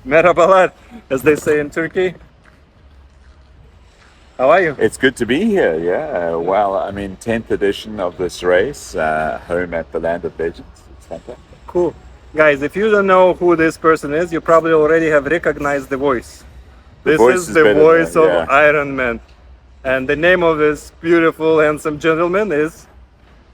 Merhabalar, as they say in Turkey. How are you? It's good to be here, yeah. Well, I mean, 10th edition of this race, home at the Land of Legends. It's fantastic. Cool. Guys, if you don't know who this person is, you probably already have recognized the voice. The This voice is is the better voice than, of yeah. Iron Man. And the name of this beautiful, handsome gentleman is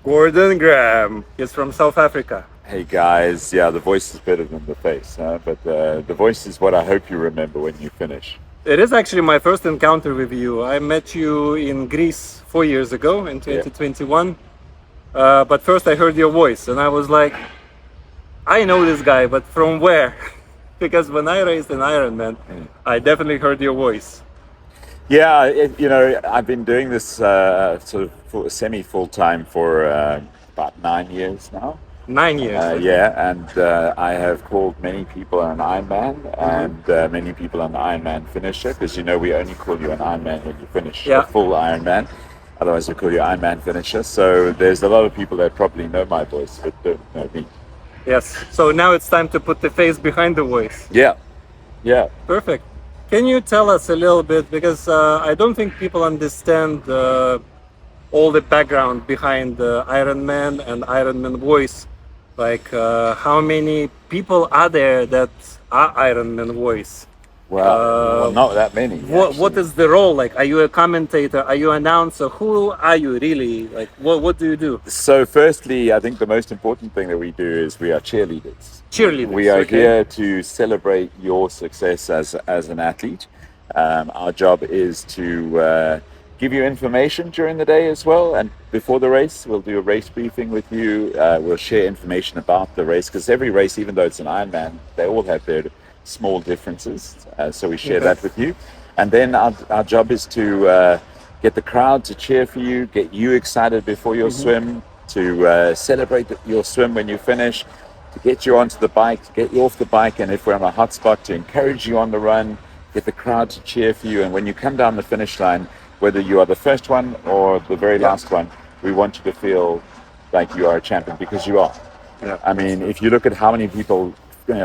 Gordon Graham. He's from South Africa. Hey guys, yeah, the voice is better than the face, huh? But the voice is what I hope you remember when you finish. It is actually my first encounter with you. I met you in Greece 4 years ago in Yeah. 2021. But first I heard your voice and I was like, I know this guy, but from where? Because when I raced in Ironman, I definitely heard your voice. Yeah, I've been doing this sort of semi-full time for about 9 years now. 9 years. Okay. Yeah, and I have called many people an Ironman and many people an Ironman finisher, because we only call you an Ironman when you finish Yeah. a full Ironman. Otherwise, we call you Ironman finisher. So there's a lot of people that probably know my voice but don't know me. Yes. So now it's time to put the face behind the voice. Yeah, yeah. Perfect. Can you tell us a little bit, because I don't think people understand all the background behind Ironman and Ironman voice. Like how many people are there that are Ironman voice? Well, not that many. What actually. is the role? Like, are you a commentator? Are you an announcer? Who are you really? Like, what do you do? So, firstly, I think the most important thing that we do is we are cheerleaders. Cheerleaders. We are okay. here to celebrate your success as an athlete. Our job is to give you information during the day as well. And before the race, we'll do a race briefing with you. We'll share information about the race, because every race, even though it's an Ironman, they all have their small differences. So we share that with you. And then our job is to get the crowd to cheer for you, get you excited before your swim, to celebrate your swim when you finish, to get you onto the bike, to get you off the bike, and if we're on a hot spot, to encourage you on the run, get the crowd to cheer for you. And when you come down the finish line, whether you are the first one or the very last one, we want you to feel like you are a champion, because you are. Yeah. I mean, if you look at how many people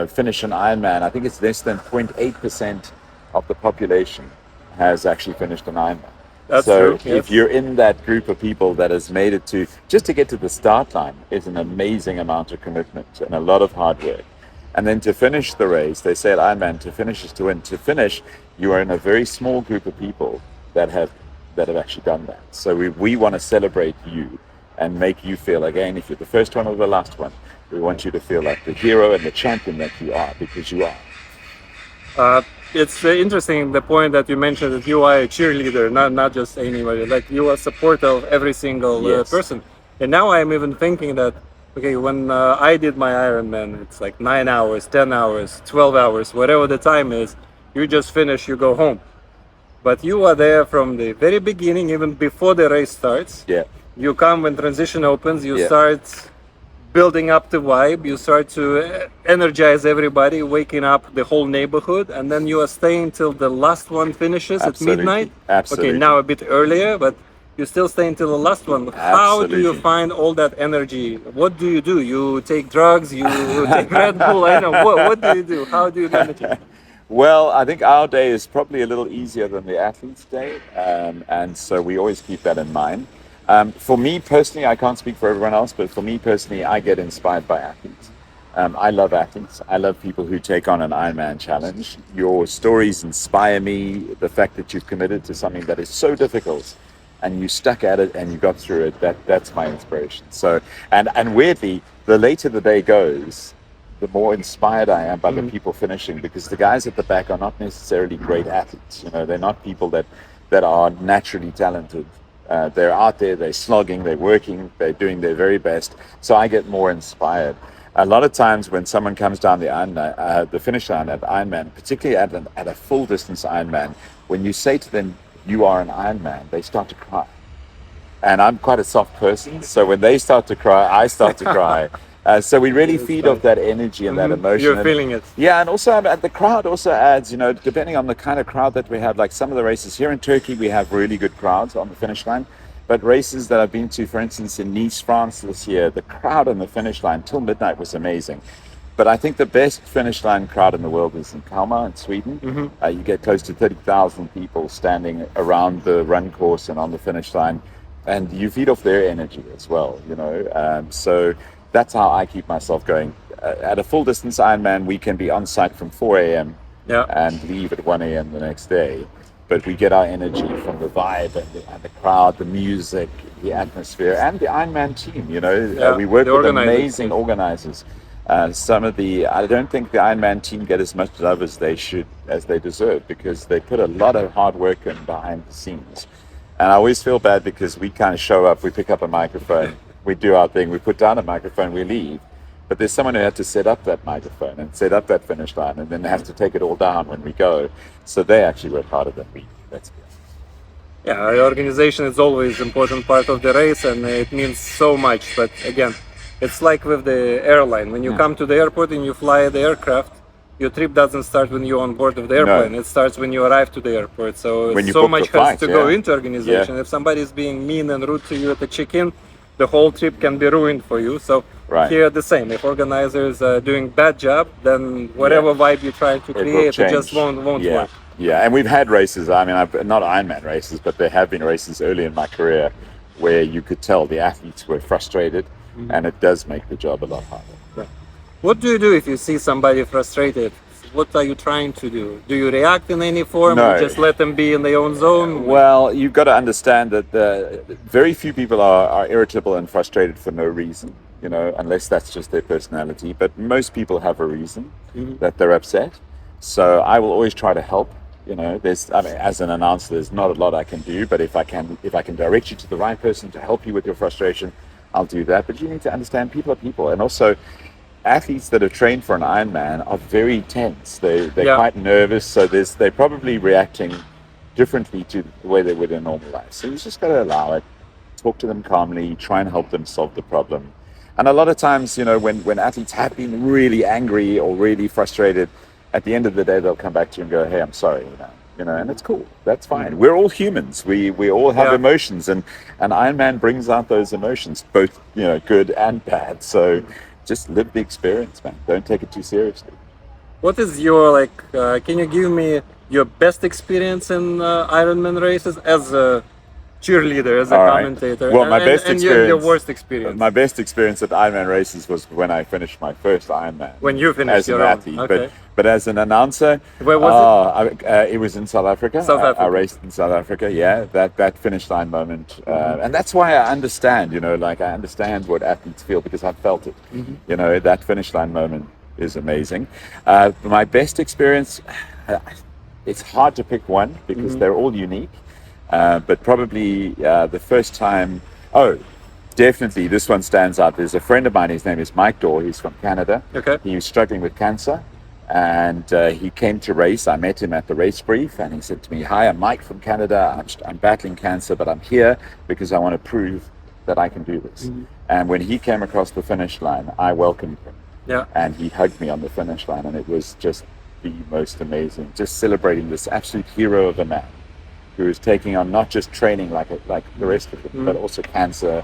finish an Ironman, I think it's less than 0.8% of the population has actually finished an Ironman. That's so true, yes. if you're in that group of people that has made it just to get to the start line, is an amazing amount of commitment and a lot of hard work. And then to finish the race, they say at Ironman, to finish is to win. To finish, you are in a very small group of people that have actually done that. So we want to celebrate you and make you feel, again, if you're the first one or the last one, we want you to feel like the hero and the champion that you are, because you are. It's interesting the point that you mentioned, that you are a cheerleader, not just anybody. Like, you are support of every single Yes. person. And now I'm even thinking that, okay, when I did my Ironman, it's like 9 hours, 10 hours, 12 hours, whatever the time is. You just finish, you go home. But you are there from the very beginning, even before the race starts. Yeah. You come when transition opens, you Yeah. start building up the vibe, you start to energize everybody, waking up the whole neighborhood, and then you are staying till the last one finishes Absolutely. at midnight. Absolutely. Okay, now a bit earlier, but you still stay until the last one. How do you Absolutely. find all that energy? What do? You take drugs? You take Red Bull? I don't know. What do you do? How do you manage it? Well, I think our day is probably a little easier than the athlete's day, and so we always keep that in mind. For me personally, I can't speak for everyone else, but for me personally, I get inspired by athletes. I love athletes. I love people who take on an Ironman challenge. Your stories inspire me. The fact that you've committed to something that is so difficult and you stuck at it and you got through it, that's my inspiration. So, and weirdly, the later the day goes, the more inspired I am by the people finishing, because the guys at the back are not necessarily great athletes. They're not people that are naturally talented. They're out there, they're slogging, they're working, they're doing their very best. So I get more inspired. A lot of times when someone comes down the finish line at Ironman, particularly at a full distance Ironman, when you say to them, you are an Ironman, they start to cry. And I'm quite a soft person, so when they start to cry, I start to cry. So we really feed off that energy and that emotion. You're feeling it. Yeah, and also the crowd also adds, depending on the kind of crowd that we have, like some of the races here in Turkey, we have really good crowds on the finish line. But races that I've been to, for instance, in Nice, France this year, the crowd on the finish line till midnight was amazing. But I think the best finish line crowd in the world is in Kalmar in Sweden. You get close to 30,000 people standing around the run course and on the finish line, and you feed off their energy as well, you know. So that's how I keep myself going. At a full distance Ironman, we can be on site from 4 a.m. Yeah. and leave at 1 a.m. the next day. But we get our energy from the vibe and the crowd, the music, the atmosphere, and the Ironman team. You know, we work with amazing organizers. I don't think the Ironman team get as much love as they deserve, because they put a lot of hard work in behind the scenes. And I always feel bad because we kind of show up, we pick up a microphone, we do our thing, we put down a microphone, we leave. But there's someone who had to set up that microphone and set up that finish line, and then they have to take it all down when we go. So they actually work harder than we do. That's good. Yeah, the organization is always an important part of the race, and it means so much. But again, it's like with the airline. When you come to the airport and you fly the aircraft, your trip doesn't start when you're on board of the airplane. No. It starts when you arrive to the airport. So so much has to go into organization. If somebody is being mean and rude to you at the check-in, the whole trip can be ruined for you. So here the same. If organizers are doing bad job, then whatever vibe you try to create, it just won't work. Yeah, and we've had races. I mean, not Ironman races, but there have been races early in my career where you could tell the athletes were frustrated, and it does make the job a lot harder. Right. What do you do if you see somebody frustrated? What are you trying to do? Do you react in any form, or just let them be in their own zone? Well, you've got to understand that very few people are irritable and frustrated for no reason, you know, unless that's just their personality. But most people have a reason that they're upset. So I will always try to help. You know, as an announcer, there's not a lot I can do, but if I can direct you to the right person to help you with your frustration, I'll do that. But you need to understand people are people, and also athletes that are trained for an Ironman are very tense. They're quite nervous, so they're probably reacting differently to the way they would in normal life. So you just got to allow it, talk to them calmly, try and help them solve the problem. And a lot of times, you know, when athletes have been really angry or really frustrated, at the end of the day, they'll come back to you and go, "Hey, I'm sorry," you know, and it's cool. That's fine. We're all humans. We all have emotions, and Ironman brings out those emotions, both, you know, good and bad. So just live the experience, man. Don't take it too seriously. What is your can you give me your best experience in Ironman races as a cheerleader, as a commentator? Well, my best experience, and your worst experience. My best experience at Ironman races was when I finished my first Ironman. When you finished as an athlete, but as an announcer, where was it? It was in South Africa. I raced in South Africa. Yeah, that finish line moment, and that's why I understand. You know, like I understand what athletes feel because I've felt it. You know, that finish line moment is amazing. My best experience, it's hard to pick one because they're all unique. But probably the first time, definitely this one stands out. There's a friend of mine, his name is Mike Dorr, he's from Canada. He was struggling with cancer, and he came to race. I met him at the race brief, and he said to me, "Hi, I'm Mike from Canada. I'm battling cancer, but I'm here because I want to prove that I can do this." And when he came across the finish line, I welcomed him. And he hugged me on the finish line, and it was just the most amazing, just celebrating this absolute hero of a man who is taking on not just training like the rest of them, but also cancer,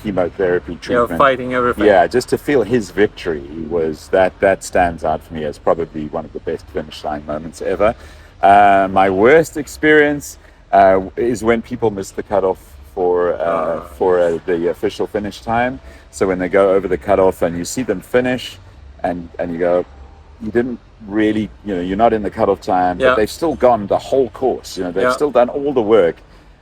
chemotherapy treatment. Fighting everything. Yeah, just to feel his victory was that stands out for me as probably one of the best finish line moments ever. My worst experience is when people miss the cutoff for the official finish time. So when they go over the cutoff and you see them finish, and you go, you didn't really, you know, you're not in the cutoff time, but they've still gone the whole course. You know, they've still done all the work,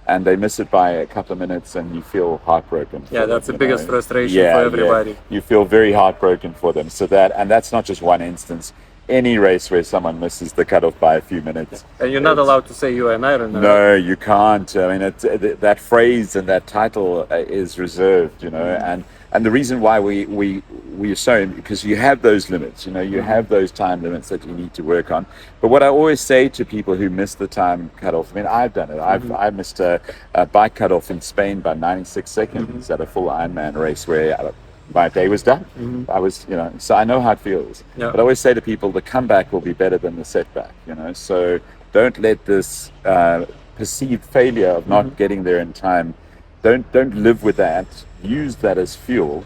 and they miss it by a couple of minutes, and you feel heartbroken. Yeah, that's the biggest frustration for everybody. Yeah. You feel very heartbroken for them. So that's not just one instance. Any race where someone misses the cutoff by a few minutes. And you're not allowed to say you're an Ironman. No, you can't. I mean, that phrase and that title is reserved, you know, and the reason why we are so, because you have those limits, you know, you have those time limits that you need to work on. But what I always say to people who miss the time cutoff, I mean, I've done it. I missed a bike cutoff in Spain by 96 seconds at a full Ironman race where my day was done. I was, you know, so I know how it feels. But I always say to people, the comeback will be better than the setback, you know. So don't let this perceived failure of not getting there in time, don't live with that. Use that as fuel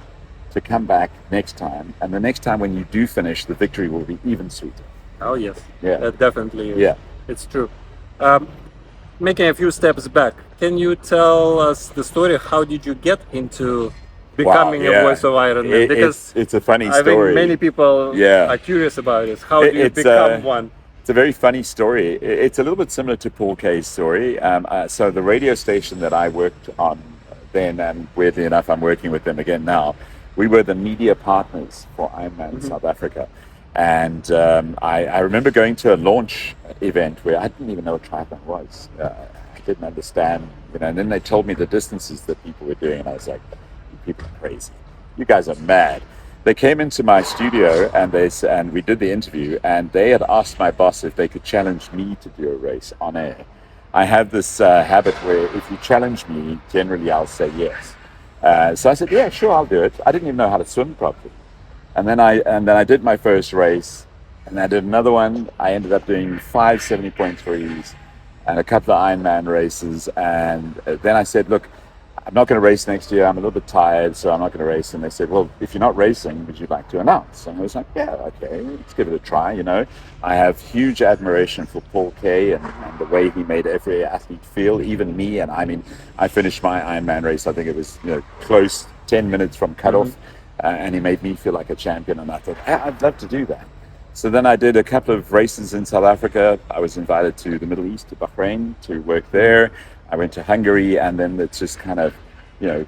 to come back next time, and the next time when you do finish, the victory will be even sweeter. Oh yes, Yeah. that definitely is. Yeah. It's true. Um, Making a few steps back, can you tell us the story? How did you get into becoming a voice of Ironman? Because It's a funny I think story. many people Yeah. are curious about this. How do you It's become one? It's a very funny story. It's a little bit similar to Paul Kay's story. So the radio station that I worked on then, and weirdly enough, I'm working with them again now. We were the media partners for Ironman South Africa. And I remember going to a launch event where I didn't even know what triathlon was. I didn't understand, and then they told me the distances that people were doing, and I was like, you people are crazy. You guys are mad. They came into my studio and we did the interview, and they had asked my boss if they could challenge me to do a race on air. I have this habit where if you challenge me, generally I'll say yes. So I said, yeah, sure, I'll do it. I didn't even know how to swim properly. And then I did my first race, and I did another one. I ended up doing 5 70.3s and a couple of Ironman races. And then I said, look, I'm not going to race next year. I'm a little bit tired, so I'm not going to race. And they said, well, if you're not racing, would you like to announce? And I was like, yeah, okay, let's give it a try. I have huge admiration for Paul Kay and the way he made every athlete feel, even me. And I mean, I finished my Ironman race. I think it was close, 10 minutes from cutoff. And he made me feel like a champion, and I thought, I'd love to do that. So then I did a couple of races in South Africa. I was invited to the Middle East, to Bahrain, to work there. I went to Hungary, and then it's just kind of,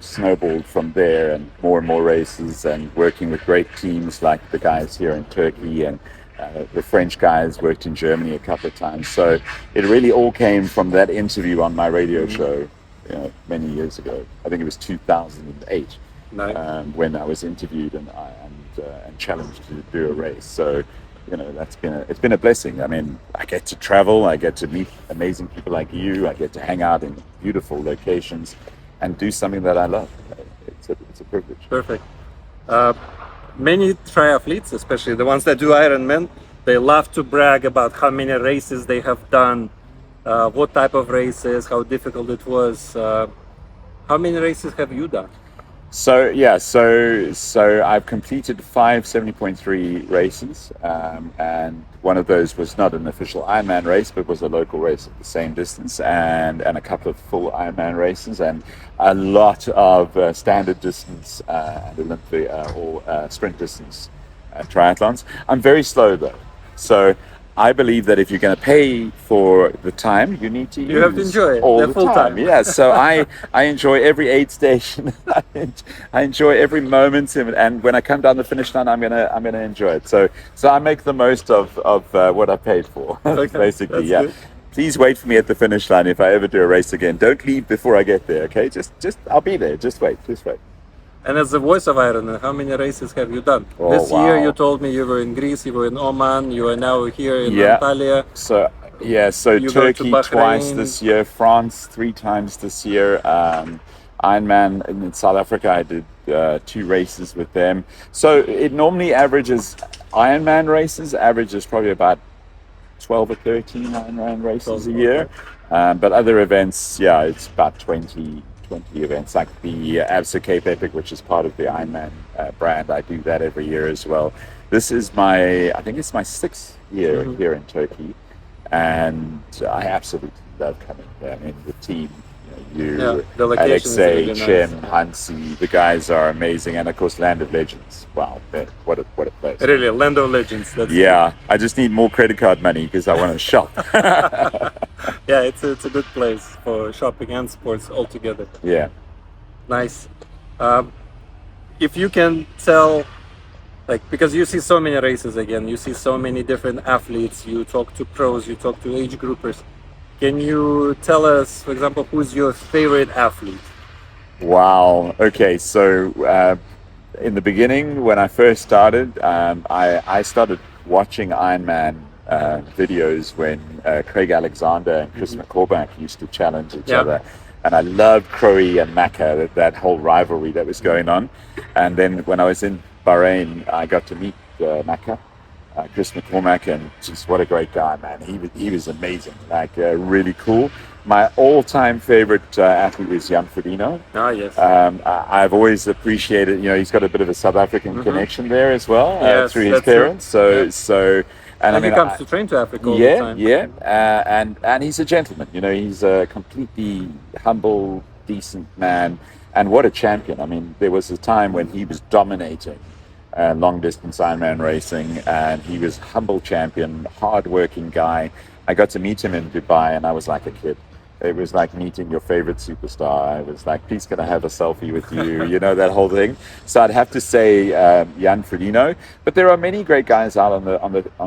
snowballed from there, and more races, and working with great teams like the guys here in Turkey, and the French guys worked in Germany a couple of times. So it really all came from that interview on my radio show, many years ago. I think it was 2008. Nice. When I was interviewed and challenged to do a race. So, it's been a blessing. I mean, I get to travel, I get to meet amazing people like you, I get to hang out in beautiful locations and do something that I love. It's a privilege. Perfect. Many triathletes, especially the ones that do Ironman, they love to brag about how many races they have done, what type of races, how difficult it was. How many races have you done? So I've completed 5 70.3 races, and one of those was not an official Ironman race, but was a local race at the same distance, and a couple of full Ironman races, and a lot of standard distance and Olympic or sprint distance triathlons. I'm very slow though, so I believe that if you're going to pay for the time, you need to have to enjoy it all the full time. Yeah, so I enjoy every aid station. I enjoy every moment, and when I come down the finish line, I'm gonna enjoy it. So I make the most of what I paid for. Okay, basically. that's Yeah. good. Please wait for me at the finish line if I ever do a race again. Don't leave before I get there. Okay, just I'll be there. Just wait. And as the voice of Ironman, how many races have you done? Oh, This year wow. you told me you were in Greece, you were in Oman, you are now here in Antalya. So You go to Turkey Bahrain. twice this year, France 3 times this year. Ironman in South Africa, I did 2 races with them. So it normally averages, Ironman races averages probably about 12 or 13 Ironman races a year. But other events, it's about 20 events, like the Absa Cape Epic, which is part of the Ironman brand. I do that every year as well. This is I think it's my 6th year here in Turkey, and I absolutely love coming here. I mean, the team, the location is Alexei, really nice. Chem, Hansi, the guys are amazing, and of course, Land of Legends. Wow, man, what a place! Really, Land of Legends. That's I just need more credit card money because I want to shop. Yeah, it's a good place for shopping and sports altogether. Yeah. Nice. If you can tell, because you see so many races again, you see so many different athletes, you talk to pros, you talk to age groupers. Can you tell us, for example, who's your favorite athlete? Wow. Okay. So in the beginning, when I first started, I started watching Ironman videos when Craig Alexander and Chris McCormack used to challenge each other. And I loved Crowe and Macca, that whole rivalry that was going on. And then when I was in Bahrain, I got to meet Macca. Chris McCormack, and just what a great guy, man. He was amazing, like really cool. My all-time favorite athlete is Jan Frodeno. Ah, yes. I've always appreciated, he's got a bit of a South African connection there as well, Yes, through his that's true. parents. So, Yeah. so, and I And he mean, comes to train to Africa all the yeah, time. yeah, and he's a gentleman. He's a completely humble, decent man, and what a champion. I mean, there was a time when he was dominating long distance Ironman racing, and he was humble champion, hard-working guy. I got to meet him in Dubai, and I was like a kid. It was like meeting your favorite superstar. I was like, please, can I have a selfie with you? That whole thing. So I'd have to say Jan Frodeno. But there are many great guys out on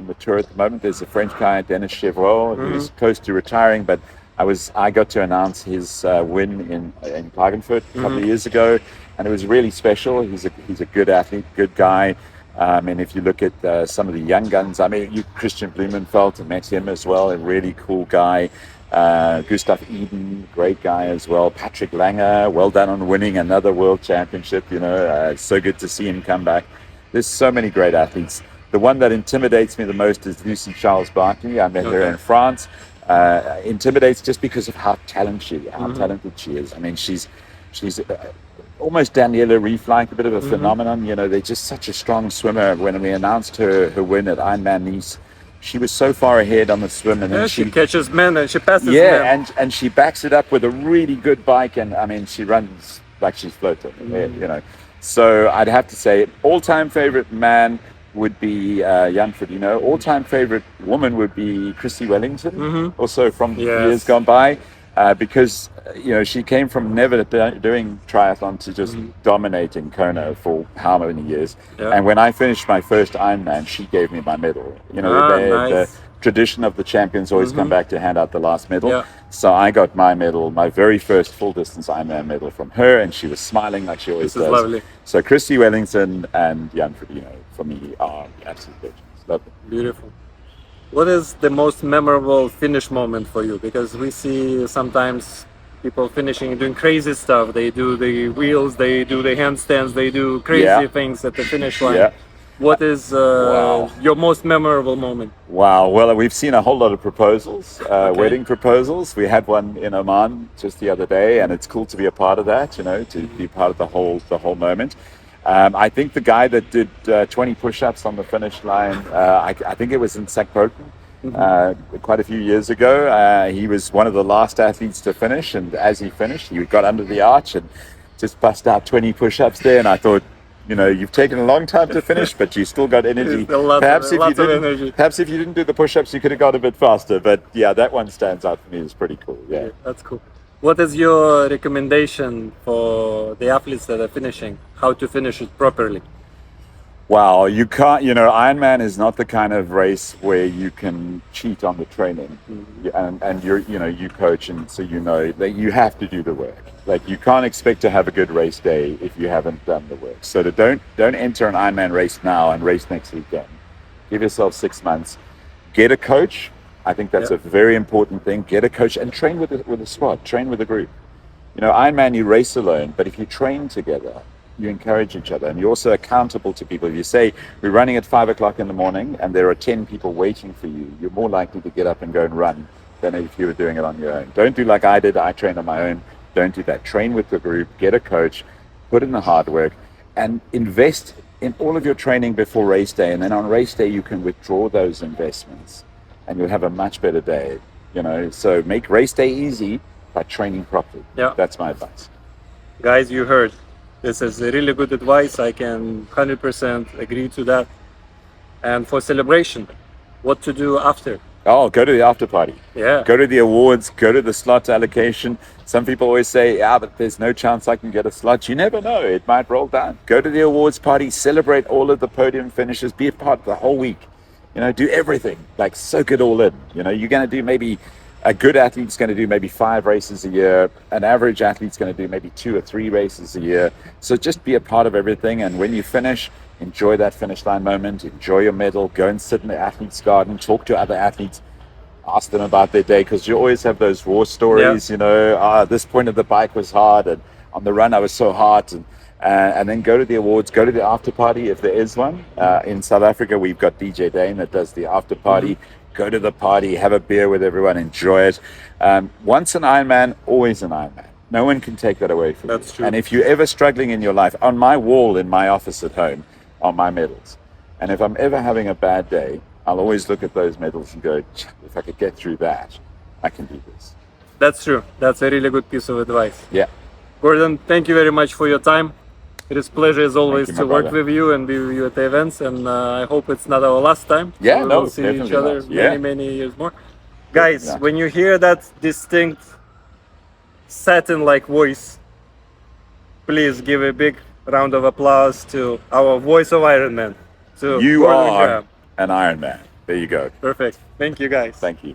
the tour at the moment. There's a French guy, Dennis Chevreau, who's close to retiring, but I got to announce his win in Klagenfurt a couple of years ago, and it was really special. He's a good athlete, good guy. And if you look at some of the young guns, I mean, Christian Blumenfeld, I met him as well, a really cool guy. Gustav Eden, great guy as well. Patrick Langer, well done on winning another world championship. It's so good to see him come back. There's so many great athletes. The one that intimidates me the most is Lucy Charles Barkley. I met her in France. Intimidates just because of how talented she is. I mean, she's almost Daniela Ryf-like, a bit of a phenomenon. They're just such a strong swimmer. When we announced her win at Ironman Nice, she was so far ahead on the swim, and then she catches men and she passes men. Yeah, and she backs it up with a really good bike, and I mean, she runs like she's floating. So I'd have to say, all-time favorite man would be Jan Frodeno. All-time favorite woman would be Christy Wellington, also from years gone by, because she came from never doing triathlon to just dominating Kona for how many years. And when I finished my first Ironman, she gave me my medal. The tradition of the champions always come back to hand out the last medal. So I got my medal, my very first full distance Ironman medal, from her, and she was smiling like she always does. Lovely. So Christy Wellington and Jan Frodeno for me are absolute legends. Love them. Beautiful. What is the most memorable finish moment for you? Because we see sometimes people finishing doing crazy stuff. They do the wheels, they do the handstands, they do crazy things at the finish line. What is your most memorable moment? Wow. Well, we've seen a whole lot of proposals, wedding proposals. We had one in Oman just the other day, and it's cool to be a part of that, to be part of the whole moment. I think the guy that did 20 push-ups on the finish line, I think it was in Sackpolten, quite a few years ago. He was one of the last athletes to finish, and as he finished, he got under the arch and just bust out 20 push-ups there, and I thought, you've taken a long time to finish, but you still got energy. Perhaps if you didn't do the push-ups, you could have got a bit faster. But yeah, that one stands out for me. It's pretty cool. Yeah, that's cool. What is your recommendation for the athletes that are finishing? How to finish it properly? Wow, you can't. Ironman is not the kind of race where you can cheat on the training, and you coach, and so that you have to do the work. Like, you can't expect to have a good race day if you haven't done the work. So don't enter an Ironman race now and race next weekend. Give yourself 6 months. Get a coach. I think that's a very important thing. Get a coach and train with a squad. Train with a group. Ironman, you race alone, but if you train together, you encourage each other, and you're also accountable to people. If you say we're running at 5 o'clock in the morning and there are 10 people waiting for you, you're more likely to get up and go and run than if you were doing it on your own. Don't do like I did. I trained on my own. Don't do that. Train with the group, get a coach, put in the hard work, and invest in all of your training before race day. And then on race day, you can withdraw those investments and you'll have a much better day. So make race day easy by training properly. That's my advice. Guys, you heard. This is really good advice. I can 100% agree to that. And for celebration, what to do after? Oh, go to the after party. Yeah. Go to the awards, go to the slot allocation. Some people always say, but there's no chance I can get a slot. You never know. It might roll down. Go to the awards party, celebrate all of the podium finishes, be a part of the whole week. Do everything. Like, soak it all in. You're going to do maybe, a good athlete's going to do maybe 5 races a year. An average athlete's going to do maybe 2 or 3 races a year. So just be a part of everything. And when you finish, enjoy that finish line moment, enjoy your medal, go and sit in the athlete's garden, talk to other athletes, ask them about their day, because you always have those war stories, this point of the bike was hard, and on the run I was so hot, and then go to the awards, go to the after party if there is one. In South Africa, we've got DJ Dane that does the after party. Go to the party, have a beer with everyone, enjoy it. Once an Ironman, always an Ironman. No one can take that away from you. That's true. And if you're ever struggling in your life, on my wall in my office at home are my medals. And if I'm ever having a bad day, I'll always look at those medals and go, if I could get through that, I can do this. That's true. That's a really good piece of advice. Yeah. Gordon, thank you very much for your time. It is a pleasure as always you, my to work brother. with you and be with you at the events, and I hope it's not our last time. Yeah, we no, will see definitely each other not. Yeah. many years more. Guys, not. when you hear that distinct satin-like voice, please give a big round of applause to our voice of Ironman. To You Gordon are Graham. an Ironman. There you go. Perfect. Thank you, guys. Thank you.